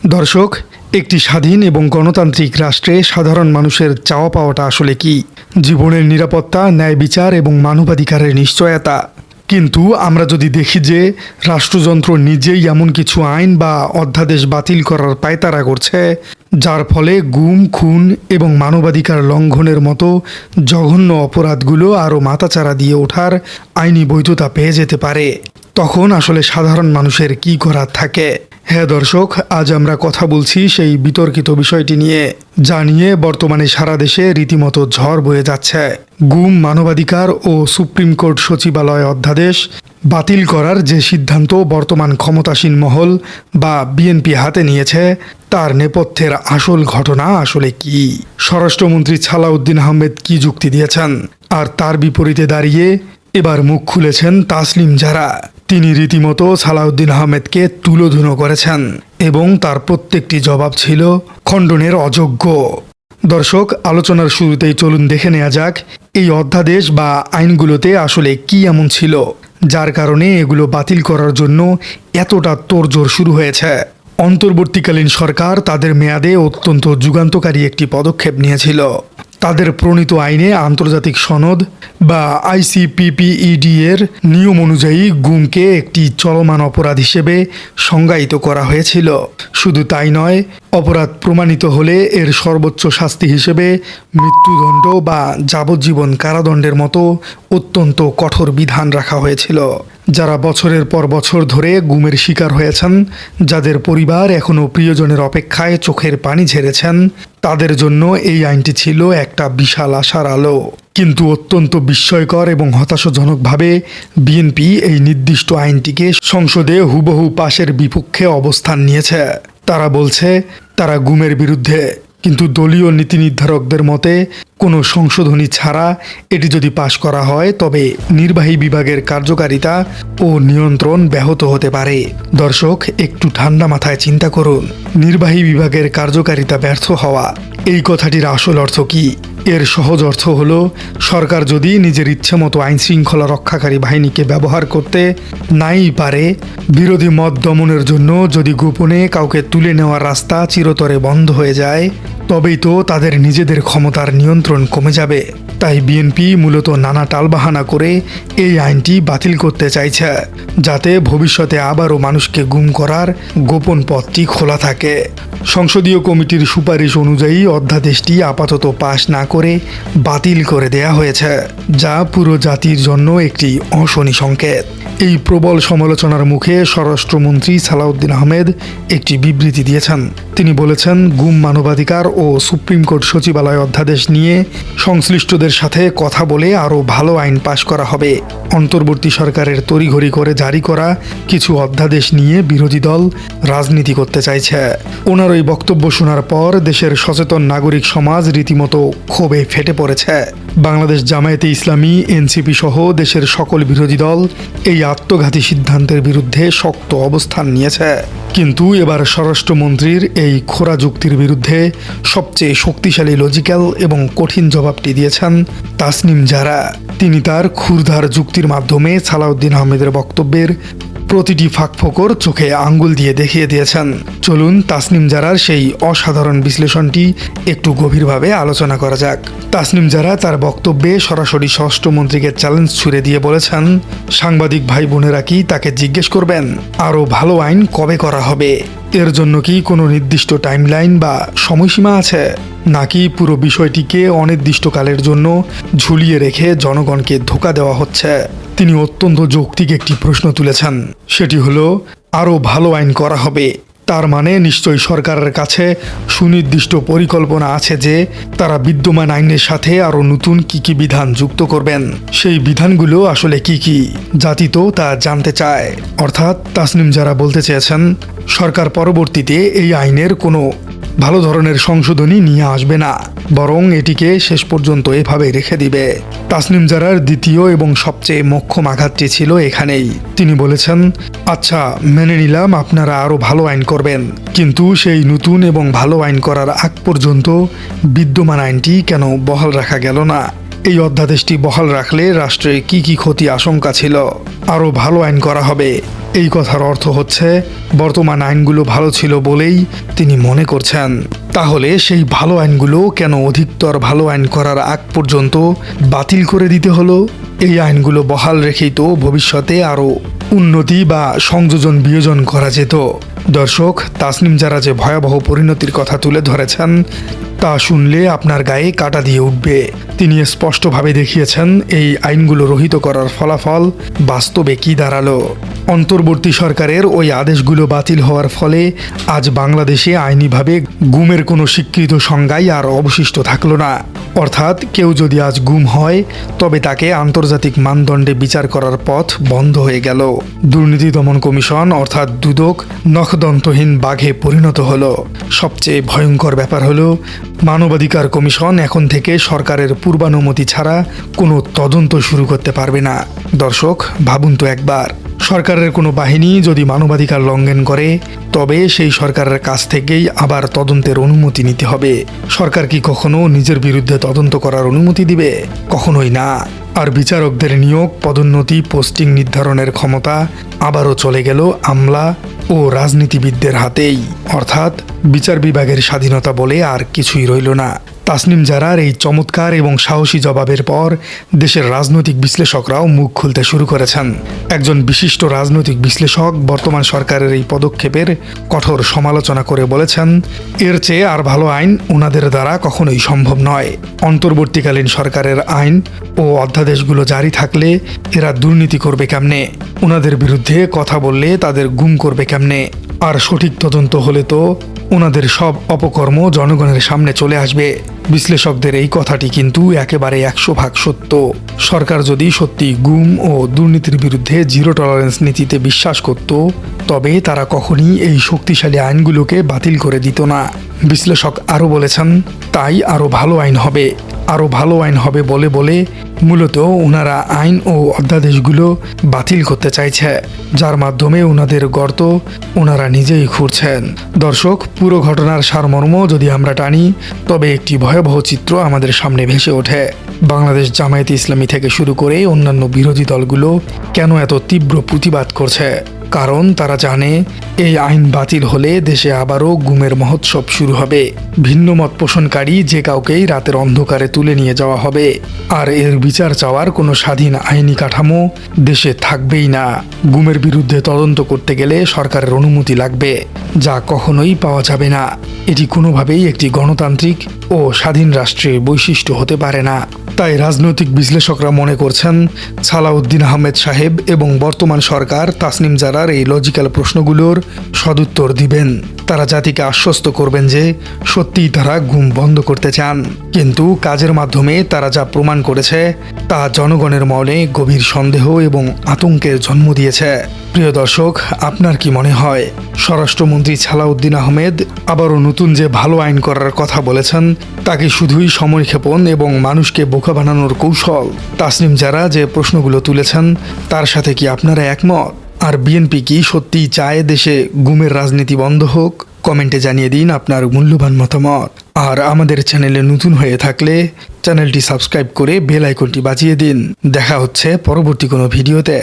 দর্শক, একটি স্বাধীন এবং গণতান্ত্রিক রাষ্ট্রে সাধারণ মানুষের চাওয়া পাওয়াটা আসলে কি? জীবনের নিরাপত্তা, ন্যায় বিচার এবং মানবাধিকারের নিশ্চয়তা। কিন্তু আমরা যদি দেখি যে রাষ্ট্রযন্ত্র নিজেই এমন কিছু আইন বা অধ্যাদেশ বাতিল করার পায়তারা করছে, যার ফলে গুম, খুন এবং মানবাধিকার লঙ্ঘনের মতো জঘন্য অপরাধগুলো আরও মাথাচাড়া দিয়ে ওঠার আইনি বৈধতা পেয়ে যেতে পারে, তখন আসলে সাধারণ মানুষের কি করার থাকে? হ্যাঁ দর্শক, আজ আমরা কথা বলছি সেই বিতর্কিত বিষয়টি নিয়ে, যা নিয়ে বর্তমানে সারা দেশে রীতিমতো ঝড় বয়ে যাচ্ছে। গুম, মানবাধিকার ও সুপ্রিম কোর্ট সচিবালয় অধ্যাদেশ বাতিল করার যে সিদ্ধান্ত বর্তমান ক্ষমতাসীন মহল বা বিএনপি হাতে নিয়েছে, তার নেপথ্যের আসল ঘটনা আসলে কি? স্বরাষ্ট্রমন্ত্রী সালাউদ্দিন আহমেদ কি যুক্তি দিয়েছেন? আর তার বিপরীতে দাঁড়িয়ে এবার মুখ খুলেছেন তাসলিম জারা। তিনি রীতিমতো সালাউদ্দিন আহমেদকে তুলোধুনো করেছেন এবং তার প্রত্যেকটি জবাব ছিল খণ্ডনের অযোগ্য। দর্শক, আলোচনার শুরুতেই চলুন দেখে নেওয়া যাক এই অধ্যাদেশ বা আইনগুলোতে আসলে কি এমন ছিল যার কারণে এগুলো বাতিল করার জন্য এতটা তোড়জোড় শুরু হয়েছে। অন্তর্বর্তীকালীন সরকার তাদের মেয়াদে অত্যন্ত যুগান্তকারী একটি পদক্ষেপ নিয়েছিল। তাদের প্রণীত আইনে আন্তর্জাতিক সনদ বা আইসিপিপিইডি এর নিয়ম অনুযায়ী গুমকে একটি চলমান অপরাধ হিসেবে সংজ্ঞায়িত করা হয়েছিল। শুধু তাই নয়, অপরাধ প্রমাণিত হলে এর সর্বোচ্চ শাস্তি হিসেবে মৃত্যুদণ্ড বা যাবজ্জীবন কারাদণ্ডের মতো অত্যন্ত কঠোর বিধান রাখা হয়েছিল। যারা বছরের পর বছর ধরে গুমের শিকার হয়েছেন, যাদের পরিবার এখনও প্রিয়জনের অপেক্ষায় চোখের পানি ঝেড়েছেন, তাদের জন্য এই আইনটি ছিল একটা বিশাল আশার আলো। কিন্তু অত্যন্ত বিস্ময়কর এবং হতাশাজনকভাবে বিএনপি এই নির্দিষ্ট আইনটিকে সংসদে হুবহু পাশের বিপক্ষে অবস্থান নিয়েছে। তারা বলছে তারা গুমের বিরুদ্ধে, কিন্তু দলীয় নীতি নির্ধারকদের মতে কোনো সংশোধনী ছাড়া এটি যদি পাশ করা হয় তবে নির্বাহী বিভাগের কার্যকারিতা ও নিয়ন্ত্রণ ব্যাহত হতে পারে। দর্শক, একটু ঠান্ডা মাথায় চিন্তা করুন, নির্বাহী বিভাগের কার্যকারিতা ব্যর্থ হওয়া, এই কথাটির আসল অর্থ কি? এর সহজ অর্থ হলো, সরকার যদি নিজের ইচ্ছে মতো আইন শৃঙ্খলা রক্ষাকারী বাহিনীকে ব্যবহার করতে নাই পারে, বিরোধী মত দমনের জন্য যদি গোপনে কাউকে তুলে নেওয়ার রাস্তা চিরতরে বন্ধ হয়ে যায়, তবেই তো তাদের নিজেদের ক্ষমতার নিয়ন্ত্রণ কমে যাবে। তাই বিএনপি মূলত নানা টালবাহানা করে এই আইনটি বাতিল করতে চাইছে, যাতে ভবিষ্যতে আবারও মানুষকে গুম করার গোপন পথটি খোলা থাকে। সংসদীয় কমিটির সুপারিশ অনুযায়ী অধ্যাদেশটি আপাতত পাশ না করে বাতিল করে দেয়া হয়েছে, যা পুরো জাতির জন্য একটি অশনি সংকেত। এই প্রবল সমালোচনার মুখে স্বরাষ্ট্রমন্ত্রী সালাউদ্দিন আহমেদ একটি বিবৃতি দিয়েছেন। তিনি বলেছেন, গুম, মানবাধিকার ও সুপ্রিম কোর্ট সচিবালয় অধ্যাদেশ নিয়ে সংশ্লিষ্টদের সাথে কথা বলে আরও ভালো আইন পাশ করা হবে। অন্তর্বর্তী সরকারের তড়িঘড়ি করে জারি করা কিছু অধ্যাদেশ নিয়ে বিরোধী দল রাজনীতি করতে চাইছে। ওনার ওই বক্তব্য শোনার পর দেশের সচেতন নাগরিক সমাজ রীতিমতো ক্ষোভে ফেটে পড়েছে। বাংলাদেশ জামায়াতে ইসলামী, এনসিপি সহ দেশের সকল বিরোধী দল এই আত্মঘাতী সিদ্ধান্তের বিরুদ্ধে শক্ত অবস্থান নিয়েছে। কিন্তু এবার স্বরাষ্ট্রমন্ত্রীর এই খোরা যুক্তির বিরুদ্ধে সবচেয়ে শক্তিশালী, লজিক্যাল এবং কঠিন জবাবটি দিয়েছেন তাসনিম জারা। তিনি তার ক্ষুরধার যুক্তির মাধ্যমে সালাউদ্দিন আহমেদের বক্তব্যের প্রতিটি ফাঁকফোকর চোখে আঙ্গুল দিয়ে দেখিয়ে দিয়েছেন। চলুন তাসনিম জারার সেই অসাধারণ বিশ্লেষণটি একটু গভীরভাবে আলোচনা করা যাক। তাসনিম জারা তার বক্তব্যে সরাসরি স্বরাষ্ট্রমন্ত্রীকে চ্যালেঞ্জ ছুড়ে দিয়ে বলেছেন, সাংবাদিক ভাই বোনেরা কি তাকে জিজ্ঞেস করবেন আরও ভালো আইন কবে করা হবে? এর জন্য কি কোনো নির্দিষ্ট টাইমলাইন বা সময়সীমা আছে, নাকি পুরো বিষয়টিকে অনির্দিষ্টকালের জন্য ঝুলিয়ে রেখে জনগণকে ধোঁকা দেওয়া হচ্ছে? তিনি অত্যন্ত যৌক্তিক একটি প্রশ্ন তুলেছেন, সেটি হলো আরও ভালো আইন করা হবে। তার মানে নিশ্চয়ই সরকারের কাছে সুনির্দিষ্ট পরিকল্পনা আছে যে তারা বিদ্যমান আইনের সাথে আরও নতুন কী কী বিধান যুক্ত করবেন। সেই বিধানগুলো আসলে কি কি, জাতি তো তা জানতে চায়। অর্থাৎ তাসনিম জারা বলতে চেয়েছেন, সরকার পরবর্তীতে এই আইনের কোনো ভালো ধরনের সংশোধনী নিয়ে আসবে না, বরং এটিকে শেষ পর্যন্ত এভাবে রেখে দিবে। তাসনিম জারার দ্বিতীয় এবং সবচেয়ে মোক্ষম আঘাতটি ছিল এখানেই। তিনি বলেছেন, আচ্ছা মেনে নিলাম আপনারা আরও ভালো আইন করবেন, কিন্তু সেই নতুন এবং ভালো আইন করার আগ পর্যন্ত বিদ্যমান আইনটি কেন বহাল রাখা গেল না? এই অধ্যাদেশটি বহাল রাখলে রাষ্ট্রে কি কি ক্ষতি আশঙ্কা ছিল? আরও ভালো আইন করা হবে, এই কথার অর্থ হচ্ছে বর্তমান আইনগুলো ভালো ছিল বলেই তিনি মনে করছেন। তাহলে সেই ভালো আইনগুলো কেন অধিকতর ভালো আইন করার আগ পর্যন্ত বাতিল করে দিতে হলো? এই আইনগুলো বহাল রেখেই তো ভবিষ্যতে আরও উন্নতি বা সংযোজন বিয়োজন করা যেত। দর্শক, তাসনিম জারা যে ভয়াবহ পরিণতির কথা তুলে ধরেছেন তা শুনলে আপনার গায়ে কাঁটা দিয়ে উঠবে। তিনি স্পষ্টভাবে দেখিয়েছেন এই আইনগুলো রহিত করার ফলাফল বাস্তবে কি দাঁড়ালো। অন্তর্বর্তী সরকারের ওই আদেশগুলো বাতিল হওয়ার ফলে আজ বাংলাদেশে আইনিভাবে গুমের কোনো স্বীকৃত সংজ্ঞাই আর অবশিষ্ট থাকলো না। অর্থাৎ কেউ যদি আজ গুম হয় তবে তাকে আন্তর্জাতিক মানদণ্ডে বিচার করার পথ বন্ধ হয়ে গেল। দুর্নীতি দমন কমিশন অর্থাৎ দুদক নখদন্তহীন বাঘে পরিণত হলো। সবচেয়ে ভয়ঙ্কর ব্যাপার হলো মানবাধিকার কমিশন এখন থেকে সরকারের পূর্বানুমতি ছাড়া কোনো তদন্ত শুরু করতে পারবে না। দর্শক, ভাবুন তো একবার, সরকারের কোনো বাহিনী যদি মানবাধিকার লঙ্ঘন করে তবে সেই সরকারের কাছ থেকেই আবার তদন্তের অনুমতি নিতে হবে। সরকার কি কখনো নিজের বিরুদ্ধে তদন্ত করার অনুমতি দিবে? কখনোই না। আর বিচারকদের নিয়োগ, পদোন্নতি, পোস্টিং নির্ধারণের ক্ষমতা আবারও চলে গেল আমলা ও রাজনীতিবিদদের হাতেই। অর্থাৎ বিচার বিভাগের স্বাধীনতা বলে আর কিছুই রইল না। তাসনিম জারার এই চমৎকার এবং সাহসী জবাবের পর দেশের রাজনৈতিক বিশ্লেষকরাও মুখ খুলতে শুরু করেছেন। একজন বিশিষ্ট রাজনৈতিক বিশ্লেষক বর্তমান সরকারের এই পদক্ষেপের কঠোর সমালোচনা করে বলেছেন, এর চেয়ে আর ভালো আইন ওনাদের দ্বারা কখনোই সম্ভব নয়। অন্তর্বর্তীকালীন সরকারের আইন ও অধ্যাদেশগুলো জারি থাকলে এরা দুর্নীতি করবে কেমনে? ওনাদের বিরুদ্ধে কথা বললে তাদের গুম করবে কেমনে? আর সঠিক তদন্ত হলে তো ওনাদের সব অপকর্ম জনগণের সামনে চলে আসবে। বিশ্লেষকদের এই কথাটি কিন্তু একেবারে 100% সত্য। সরকার যদি সত্যি গুম ও দুর্নীতির বিরুদ্ধে জিরো টলারেন্স নীতিতে বিশ্বাস করত তবে তারা কখনই এই শক্তিশালী আইনগুলোকে বাতিল করে দিত না। বিশ্লেষক আরও বলেছেন, তাই আরও ভালো আইন হবে। আরও ভালো আইন হবে বলে বলে মূলত ওনারা আইন ও অধ্যাদেশগুলো বাতিল করতে চাইছে, যার মাধ্যমে ওনাদের গর্ত ওনারা নিজেই খুঁড়ছেন। দর্শক, পুরো ঘটনার সারমর্ম যদি আমরা টানি তবে একটি ভয়াবহ চিত্র আমাদের সামনে ভেসে ওঠে। বাংলাদেশ জামায়াতে ইসলামী থেকে শুরু করে অন্যান্য বিরোধী দলগুলো কেন এত তীব্র প্রতিবাদ করছে? কারণ তারা জানে এই আইন বাতিল হলে দেশে আবারও গুমের মহোৎসব শুরু হবে। ভিন্ন মত পোষণকারী যে কাউকেই রাতের অন্ধকারে তুলে নিয়ে যাওয়া হবে। আর এর বিচার চাওয়ার কোনো স্বাধীন আইনি কাঠামো দেশে থাকবেই না। গুমের বিরুদ্ধে তদন্ত করতে গেলে সরকারের অনুমতি লাগবে, যা কখনোই পাওয়া যাবে না। এটি কোনোভাবেই একটি গণতান্ত্রিক ও স্বাধীন রাষ্ট্রের বৈশিষ্ট্য হতে পারে না। তাই রাজনৈতিক বিশ্লেষকরা মনে করছেন সালাউদ্দিন আহমেদ সাহেব এবং বর্তমান সরকার তাসনিম জারার এই লজিক্যাল প্রশ্নগুলোর সদুত্তর দিবেন। তারা জাতিকে আশ্বস্ত করবেন যে সত্যিই তারা গুম বন্ধ করতে চান, কিন্তু কাজের মাধ্যমে তারা যা প্রমাণ করেছে তা জনগণের মনে গভীর সন্দেহ এবং আতঙ্কের জন্ম দিয়েছে। প্রিয় দর্শক, আপনার কি মনে হয় স্বরাষ্ট্রমন্ত্রী সালাউদ্দিন আহমেদ আবারও নতুন যে ভালো আইন করার কথা বলেছেন তাকে শুধুই সময়ক্ষেপণ এবং মানুষকে বোকা বানানোর কৌশল? তাসনিম জারা যে প্রশ্নগুলো তুলেছেন তার সাথে কি আপনারা একমত? আর বিএনপি কি সত্যিই চায় দেশে গুমের রাজনীতি বন্ধ হোক? কমেন্টে জানিয়ে দিন আপনার মূল্যবান মতামত। আর আমাদের চ্যানেলে নতুন হয়ে থাকলে চ্যানেলটি সাবস্ক্রাইব করে বেল আইকনটি বাজিয়ে দিন। দেখা হচ্ছে পরবর্তী কোনো ভিডিওতে।